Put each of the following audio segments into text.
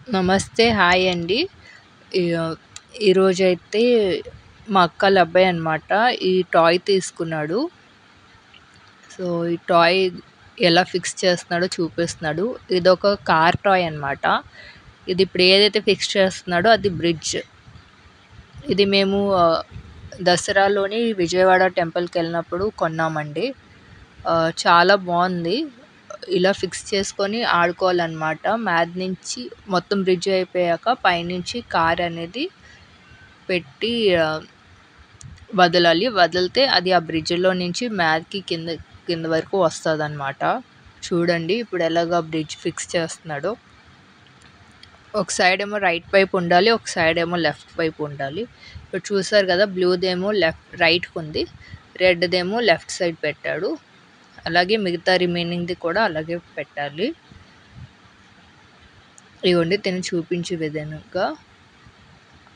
నమస్తే. హాయ్ అండి. ఈ ఈరోజైతే మా అక్కల అబ్బాయి అనమాట ఈ టాయ్ తీసుకున్నాడు. సో, ఈ టాయ్ ఎలా ఫిక్స్ చేస్తున్నాడో చూపిస్తున్నాడు. ఇదొక కార్ టాయ్ అనమాట. ఇది ఇప్పుడు ఏదైతే ఫిక్స్ చేస్తున్నాడో అది బ్రిడ్జ్. ఇది మేము దసరాలోని విజయవాడ టెంపుల్‌కెళ్ళినప్పుడు కొన్నామండి. చాలా బావుంది. ఇలా ఫిక్స్ చేసుకొని ఆడుకోవాలనమాట. మ్యాథ్ నుంచి మొత్తం బ్రిడ్జ్ అయిపోయాక పైనుంచి కార్ అనేది పెట్టి వదలాలి. వదిలితే అది ఆ బ్రిడ్జ్‌లో నుంచి మ్యాథ్‌కి కింద వరకు వస్తదనమాట. చూడండి ఇప్పుడు ఎలాగా బ్రిడ్జ్ ఫిక్స్ చేస్తున్నాడో. ఒక సైడ్ ఏమో రైట్ వైపు ఉండాలి. ఒక సైడ్ ఏమో లెఫ్ట్ వైపు ఉండాలి. ఇప్పుడు చూసారు కదా! బ్లూదేమో రైట్‌కుంది. రెడ్‌దేమో లెఫ్ట్ సైడ్ పెట్టాడు. అలాగే మిగతా రిమైనింగ్‌ది కూడా అలాగే పెట్టాలి. ఇగోండి తిను చూపించే విధంగా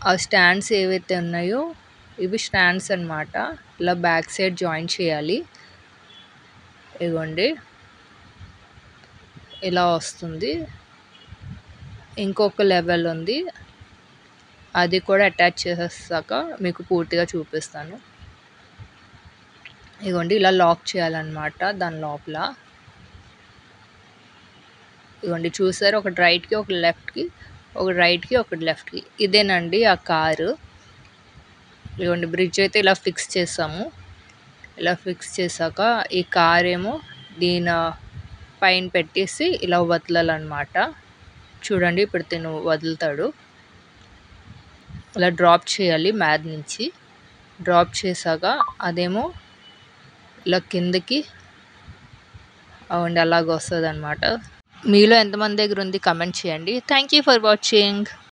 ఆ స్టాండ్స్ ఏవైతే ఉన్నాయో ఇవి స్టాండ్స్ అనమాట. ఇలా బ్యాక్ సైడ్ జాయిన్ చేయాలి. ఇగోండి ఇలా వస్తుంది. ఇంకొక లెవెల్ ఉంది. అది కూడా అటాచ్ చేసేసాక మీకు పూర్తిగా చూపిస్తాను. ఇగోండి ఇలా లాక్ చేయాలన్నమాట దాని లోపల. ఇగోండి చూసారా ఒకటి రైట్‌కి, ఒకటి లెఫ్ట్‌కి, ఒకటి రైట్‌కి, ఒకటి లెఫ్ట్‌కి. ఇదేనండి ఆ కారు. ఇగోండి బ్రిడ్జ్ అయితే ఇలా ఫిక్స్ చేసాము. ఇలా ఫిక్స్ చేసాక ఈ కారేమో దీని పైన పెట్టేసి ఇలా వదలాలన్నమాట. చూడండి ఇప్పుడు తిను వదులుతాడు. ఇలా డ్రాప్ చేయాలి మ్యాథ్ నుంచి. డ్రాప్ చేసాక అదేమో ఇలా కిందకి అలాగ వస్తదనమాట. మీలో ఎంతమంది దగ్గర ఉంది కామెంట్ చేయండి. Thank you for watching.